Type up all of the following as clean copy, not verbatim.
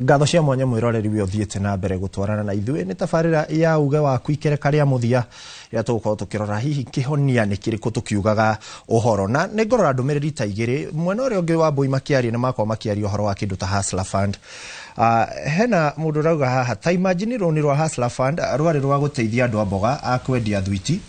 Ngatho cia mwanya mwiroreri wi uthiete na mbere gutwarana na ithuĩ nĩ tabarĩra ya uge waku ikereka rĩa muthia rĩa tũgũkorwo tũkĩrora hihi kĩhonia nĩ kĩrĩkũ tũkiugaga ũhoro na nĩ ngorora ndũmĩrĩri ta igĩrĩ mwena ũrĩa ũngĩ wa Mbui makĩaria nĩ makorwo makĩaria ũhoro wa kĩndũ ta Hustler Fund. Hena mũndũ rauga haha ta imagine rũni rwa Hustler Fund rwarĩ rwa gũteithia andũ a mboga a kwendia thwiti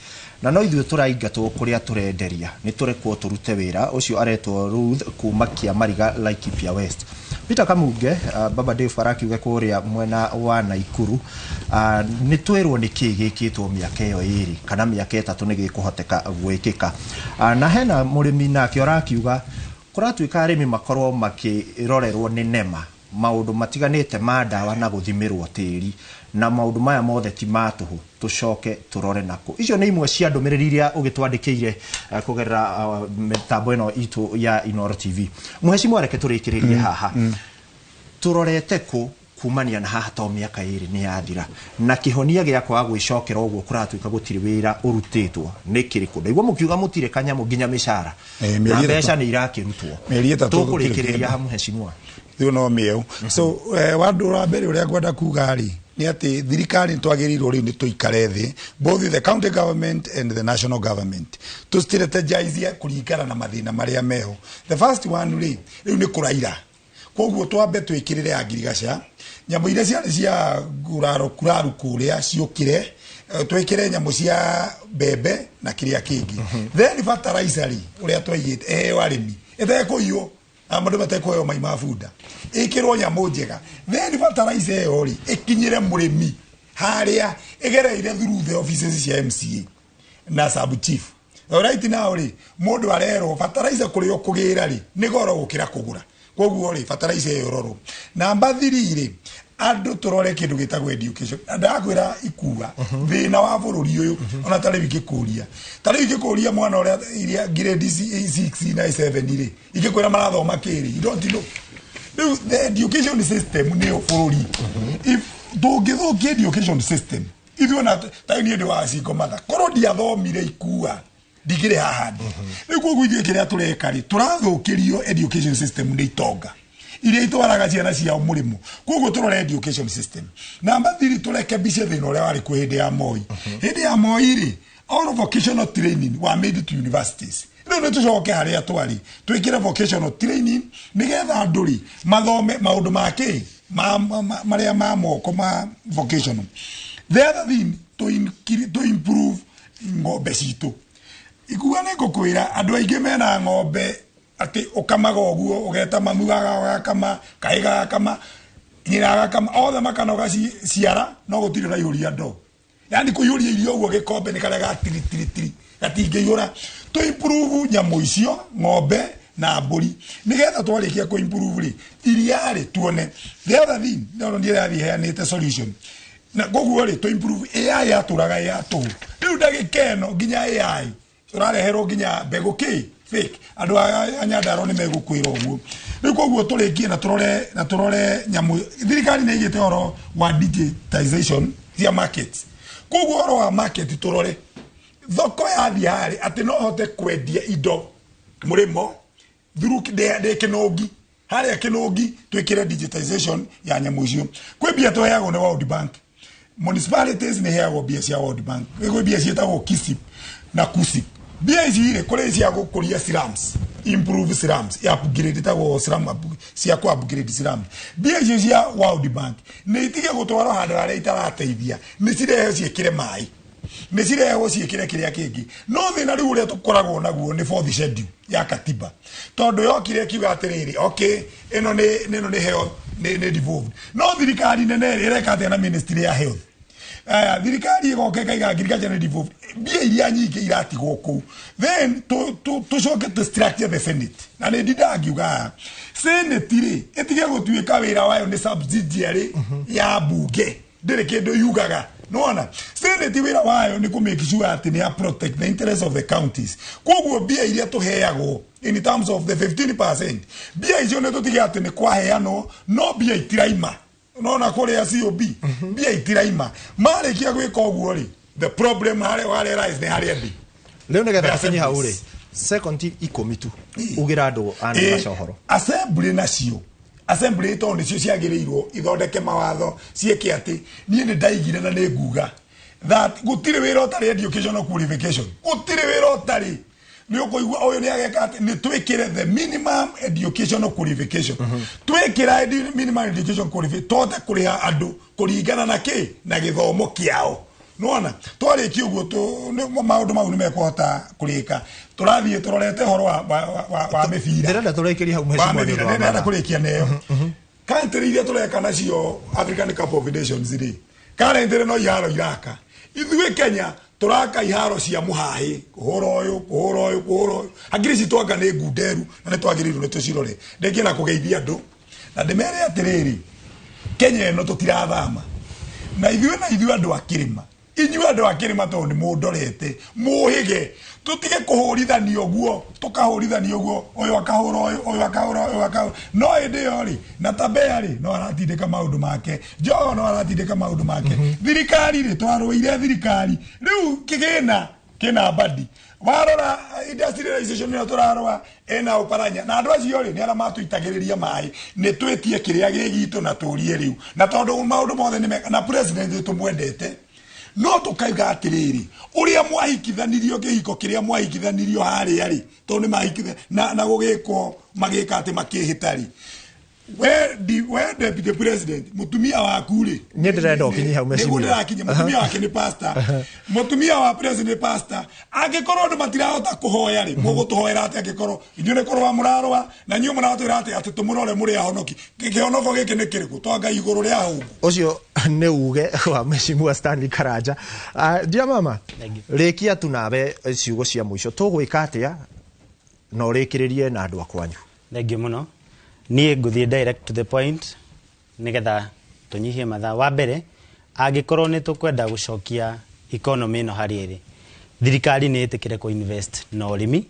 na no ithuĩ tũraingatwo kũrĩa tũrenderia nĩ tũrekwo tũrute wĩra ũcio aretwo Ruth kuma Kĩamariga Laikipia West. Peter Kamunge Baba Dave arakiuga kũrĩa mwena wa Naikuru nĩ twĩrwo nĩ kĩĩ gĩkĩtwo mĩaka ĩyo ĩrĩ kana mĩaka ĩtatũ nĩ gĩkũhoteka gwĩkĩka. Na hena mũrĩmi nake arakiuga kũratuĩka arĩmi makorwo makĩrorerwo nĩ NEMA maũndũ matiganĩte ma ndawa na gũthimirwo tĩri na maũndũ maya mothe ti matũhũ tũcoke tũrore nako. Icio nĩ imwe cia ndũmĩrĩri iria ũgĩtwandĩkĩire kũgerera mĩtambo ĩno itũ ya Inooro TV. Mheshimiwa reke tũrĩkĩrĩrie haha tũrorete kũ kumania na haha to mĩaka ĩrĩ nĩ yathira na kĩhonia gĩakwa gwĩcokera ũguo kũratuĩka gũtirĩ wĩra ũrutĩtwo nĩ kĩrĩkũ. Ndaigua mũkiuga mũtirĩ kanyamu nginya mĩcara na mbeca nĩ irakĩrutwo tũkũrĩkĩrĩria ha Mheshimiwa thiũ no mĩeu. So wandu wa mbere ũrĩa ngwenda kuga rĩ nĩ atĩ thirikari twagĩrĩirwo rĩu nĩ tũikare thĩ both the county government and the national government tũstrategize kũringana na mathĩna marĩa meho. The first one rĩu nĩ kũraira koguo twambe twĩkĩrĩre agirigaca nyamũ iria ciarĩ cia nguraro kuraru kũrĩa ciũkire twĩkĩre nyamũ cia mbembe na kĩrĩa kĩngĩ. Then fertilizer ũrĩa twaigĩte arĩmi ĩtekũiywo amadũ batekũheo mai ma bunda ĩkĩrwo nyamũ njega. Then fertilizer ĩyo ĩkinyĩre mũrĩmi harĩa ĩgereire through the offices cia MCA na sub chief. Right now mũndũ arerwo fertilizer kũrĩa ũkũgĩra nĩ goro gũkĩra kũgũra. Koguo fertilizer ĩyo roro. Namba 3 andũ tũrore kĩndũ gĩtagwo education. Ndakwĩra ikua thĩna wa bũrũri ũyũ ona tarĩ wikĩkũria mwana ũrĩa iria grade 6 na 7 ikĩkwĩra marathoma kĩrĩ. You don't know. The education system nĩ bũrũri. If ndũngĩthũkia education system ithuĩ na taini ndĩ wa cingo matha korwo ndiathomire ikua ndigire haha nĩ koguo ithuĩ kĩrĩa tũreka tũrathũkĩrio education system nĩ itonga iria itwaraga ciana ciao mũrĩmo. Koguo tũrore education system. Namba 3 tũreke bice thĩna ũrĩa warĩ kwa hĩndĩ ya Moi. Hĩndĩ ya Moi all vocational training were made to universities. Rĩu nĩ tũcoke harĩa twarĩ twĩkĩre vocational training nĩgetha andũ mathome maũndũ ma kĩ marĩa ma moko ma vocational. The other thing to improve ng'ombe citũ. Ikuga nĩ ngũkwĩra andũ aingĩ mena ng'ombe ati ukamaga oguo ugeta mamu gagakama kaiga gakama nyina gakama othe makanoga ciara no gutire na ihuria ndo yani kuyuria irio oguo gikombe ni kare ga tiri gatingĩiyũra to improve nyamũ icio ng'ombe na mbũri nigetha twarikia ku improve iriarĩ tuone. The other thing no ndirathi heanĩte solution na koguo to improve AI atũraga ya tũ rĩu ndagĩkeno nginya AI tũrareherwo nginya mbegũ fake andũ anyandaro nĩ megũkwĩra ũguo. Rĩu koguo tũrĩkie na tũrore nyamũ thirikari nĩ igĩte oro wa digitization cia markets. Koguo oro wa market tũrore thoko yathi harĩ atĩ no hote kwendia indo mũrĩmo through de kĩnũngi harĩa kĩnũngi twĩkĩre digitization ya nyamũ icio. Kwĩ mbia tũheagwo nĩ World Bank. Municipalities nĩ heagwo mbia cia World Bank. Kwĩ mbia ciĩtagwo KISIP na KUSIP. Bia ici kũrĩ cia gũkũria slums improve slums ya upgrade tagwo slum cia ku upgrade slums. Bia ici cia World Bank nĩ itige gũtwara handũ harĩa itarateithia nĩ cirehe ciĩkĩre mai nĩ cirehe ciĩkĩre kĩrĩa kĩngĩ. No thĩna rĩu ũrĩa tũkoragwo naguo nĩ 4th schedule ya katiba tondũ yokire kiuga atĩrĩrĩ okay ĩno nĩ health nĩ devolved no thirikari nene ĩreka atĩ na ministry ya health thirikari igoke kaiga agriculture na devolved bia iria nyingĩ iratigwo kũu. Then tũcoke to structure the Senate na nĩ ndidangiuga Senate ĩtige gũtuĩka wĩra wayo nĩ subsidiary ya bunge ndĩrĩ kĩndũ yugaga. Nona Senate wĩra wayo nĩ kũmake sure atĩ nĩ protect the interest of the counties. Koguo bia iria tũheagwo in terms of the 15% bia icio nĩ tũtige atĩ nĩ kwaheanwo no bia itiraima nona kũrĩa COB bia itiraima marĩkia gwĩka ũguo the problem harĩa rise nĩ harĩa thĩ. Rĩu nĩgetha tũkinye hau second 10 tu ugira andũ ana macohoro assembly nacio assembly to nicio ciagiriirwo ithondeke mawatho cieke ati nie ni ndaigire na ni nguga that gutire wira utari educational qualification gutire wira utari ni ukuigua uyu ni ageka ati ni twikire the minimum educational qualification twikira minimum education qualification tote kuriha andu kuringana na ki na githomo kiao nona twariki uguo tu maundu mau ni mekuhota kurika turathie turorete horo wa mibira ndirenda turekeria hau mheshimiwa ndirenda kurikia neyo country iria tureka nacio African Cup of Nations ri kana ndire no iharo iraka ithuĩ Kenya turaka iharo cia muhahi kuhoro uyu agirisi twanga ni ngunderu na ni twagirirwo ni tucirore ndengi na kugeithia andu na ndimere atiriri Kenya no tutirathama na ithuĩ andu akirima inyuĩ andu akirima to ni mundorete muhige tutige kuhurithanio guo tukahurithanio guo uyu akahura uyu akahura no ende yori na tabeari no aratindika maundu make Joho no aratindika maundu make thirikari ri twarũire thirikari riu kina badi warora industrialization ni turarwa ena uparanya na andu acio ri ni ara matuitagiriria mai ni twetie kiria gigito na turie riu na tondu maundu mothe ni na president tumwendete no tukaiga atiriri uria mwahikithanirio kihiko kiria mwahikithanirio hari ari to ni mahikithe na gugiko magika ati makihitari we deputy president mutumia waku ri ni ndirenda ukinyiha umeciria mutumia wake ni pastor mutumia wa president pastor angikorwo ndu matirahota kuhoya ri mugutuhoera ati angikorwo inyune korwa murarwa na nyu muratwira ati tumurore muri ahonoki kihonoko giki ni kiriku twanga iguru ria hu ucio ni uge wa mheshimiwa Stanley Karanja dia mama rekia tunabe ciugo cia mwisho tugwika atia no rekiririe na andu akwanyu thengio muno nie nguthie direct to the point nigetha tunyihie mathaa wa mbere angikorwo ni tukwenda gucokia economy no hari iri thirikari ni itikire ku invest no urimi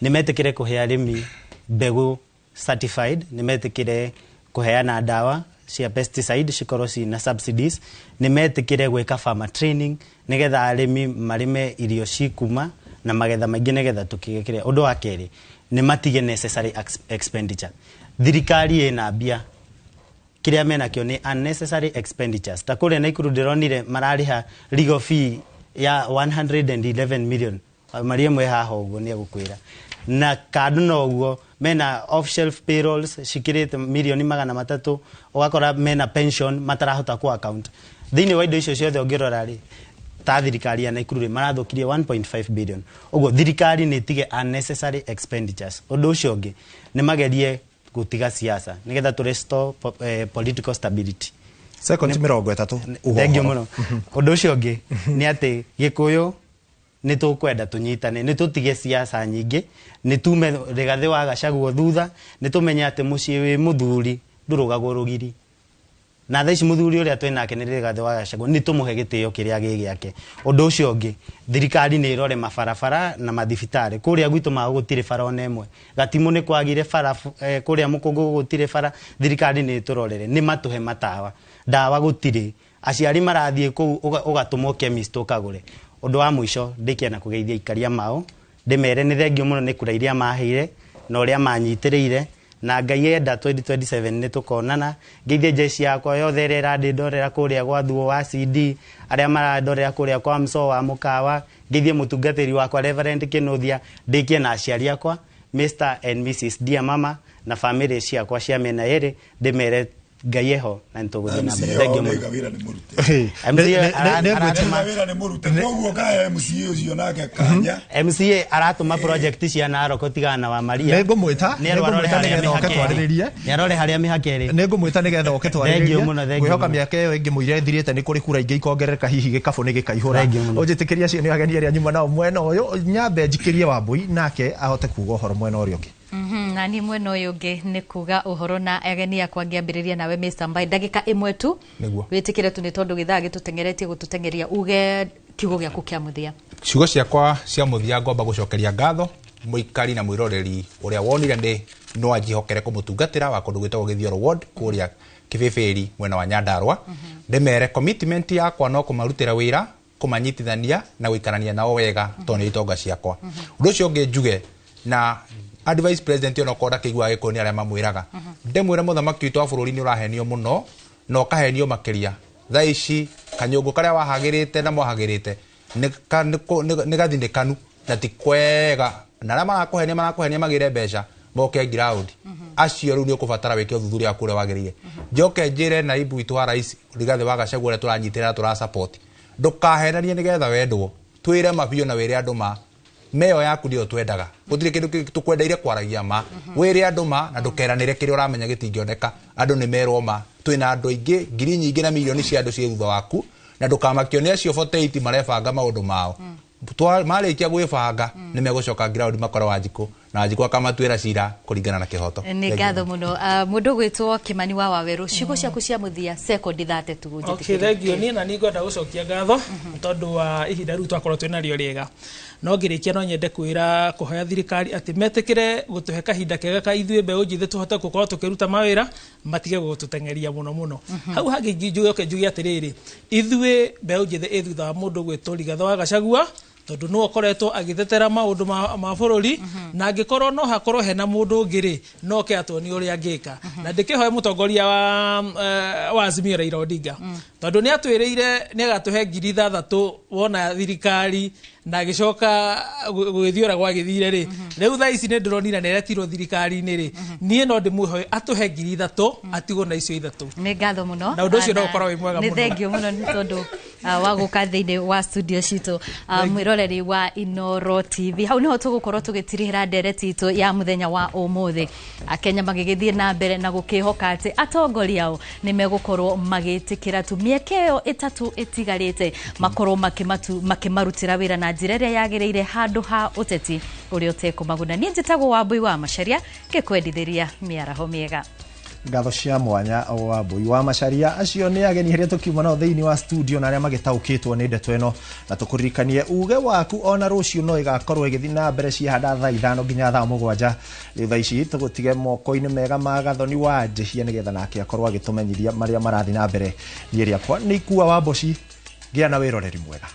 ni metikire kuhe arimi mbegu certified ni metikire kuheana dawa cia pesticide cikorwo na subsidies ni metikire gwika farmer training nigetha arimi marime irio cikuma na magetha maingi nigetha tukigekire undu wa keri ni matige necessary expenditure thirikari ina mbia kiria mena kio ni unnecessary expenditures ta kule na ikuru ndironire marariha legal fee ya 111 million maria mwe haha uguo ni gukwira na kadu no uguo mena off shelf payrolls shikirite milioni 300 ugakora mena pension matarahota ku account thini wa indo icio ciothe ongirora ri ta thirikari na ikuru marathukirie 1.5 billion uguo thirikari ni tige unnecessary expenditures undu ucio ngi ni magerie gutiga siasa nigetha to restore political stability second 30 thengio muno undu ucio ngi ni ati gikuyu ni tukwenda tunyitane ni tutige siasa nyingi ni tume Rigathi wa Gachagua thutha ni tumenye ati mucii wi muthuri ndurugagwo rugiri na thaici muthuri uria twinake ni Rigathi wa Gachagua ni tumuhe gitio kiria gigiake undu ucio ngi thirikari ni irore mabarabara na mathibitari kuria gwitu magutire bara onemwe gatimu ni kwagire bara kuria mukungu gutire bara thirikari ni turorere ni matuhe matawa dawa gutire aciari marathie ku ugatumwo chemist ukagure undu wa mwisho ndikiana kugeithia ikaria mao ndimere ni thengio muno ni kura iria maheire na uria manyitiriire na Ngai enda 2027 ni tukonana ngeithie jeshi yakwa yothe rera ndindorera kuria gwa thuo wa CD aria marandorera kuria kwa mso wa mukawa ngeithie mutungatiri wakwa Reverend Kinuthia ndikie na aciari akwa Mr and Mrs Dear Mama na family ciakwa cia mena yere ndimere Ngai eho na ntuguthie na mbere thengio muno MCA aratuma project cia Narok tigana wa Maria ningumwita nirore haria mihakeri ningumwita nigetha oke twaririe gwihoka miaka iyo ingi muire thirite ni kuri kura ingi ikongerereka hihi gikabu ni gikaihura unjitikiria cio ni ageni aria nyuma nao mwena uyu nyambe njikirie Wambui nake ahote kuga uhoro mwena urio ungi na ni mwena uyu ungi ni kuga uhoro na ageni akwa ngiambiriria nawe Mr Mbai ndagika imwe tu witikire tu ni tondu githaa gitutengeretie gututengeria uge kiugo giaku kia muthia ciugo ciakwa cia muthia ngomba gucokeria ngatho muikari na mwiroreri uria wonire ndi no ajihokere kumutungatira wa kundu gwitagwo Githioro ward kuria Kibibiri mwena wa Nyandarua ndemere commitment yakwa no kumarutira wira kumanyitithania na guikarania nao wega toni itonga ciakwa undu cio ngi njuge na advice president ono koda kigwa gikoni aria mamwiraga ndemwire muthamaki witu wa bururi ni urahenio muno no kahenio makiria thaici kanyungu karia wahagirite na mwahagirite ni gathindikanu na ti kwega na ra marakuhenia magire mbeca moke ground acio riu ni ukubatara wike uthuthuria kure wagirire njoke njire na ibu witu wa rais Rigathi wa Gachagua ria turanyitira tura support ndukahenanie nigetha wendwo twire mabio na wire andu ma meo yaku ndio twendaga gutire kindu tukwendaire kwaragia ma wire andu ma na ndukeranire kiri uramenya gitingioneka andu ni merwo ma twina andu aingi ngiri nyingi na milioni cia andu cia thutha waku na ndukamakio ni acio 48 marebanga maundu mao marikia gwibanga ni megucoka ground makoro Wanjiku na Wanjiku akamatwira cira kuringana na kihoto ni ngatho muno mundu gwitwo Kimani wa Waweru ciugo ciaku cia muthia second 30 tu okay thengio ni na ni ngwenda gucokia ngatho tondu wa ihinda riu twakorwo twina rio riega no ngirikia no nyende kwira kuhoya thirikari ati metikire gutuhe kahinda kega ka ithue mbeũ njithi tuhote gukorwo tukiruta mawira matige gututengeria muno hau hangi njuge atiriri ithue mbeũ njithi ithutha wa mundu gwitwo Rigathi wa Gachagua tondu no akoretwo agithetera maundu ma bururi na angikorwo no hakorwo hena mundu ngiri no ke atoni uria angika na ndikihoya mutongoria wa Azimio Raila Odinga tondu ni atwiriire ni agatuhe 6,000 wona thirikari na gicoka gwithiora gwa githire ri riu tha ici ni ndironira ni retirwo thirikari ni ri nie no ndimuhoye atuhe 3,000 atigo na icio 3 ni ngatho muno na undu ucio no ukorwo wi mwega muno ni thengio muno ni tondu wa guka thiini wa studio citu mwiroreri wa Inoro TV hau niho tugukorwo tugitirihira ndereti itu ya muthenya wa umuthi akenya magigithie na mbere na gukihoka ati atongoria ao ni megukorwo magitikira tu miekeo 3 itigarite makorwo makimarutira wira na njira iria yagiriire handu ha uteti uria utekumaguna ni njitagwo Wambui wa Macharia gikwendithiria miaraho miega ngatho cia mwanya wa Mbui wa Macharia acio ni ageni heria tukiuma nao thiini wa studio na aria magitaukitwo ni ndeto eno na tukuririkanie uge waku ona rucio no igakorwo igithi na mbere cia handa thaa 5 nginya thaa 7 riu thaa ici tugutige moko-ini mega ma Gathoni wa Njihia nigetha nake akorwo agitumenyithia maria marathi na mbere ni riakwa ni Ikua wa Mboci gia na wiroreri mwega.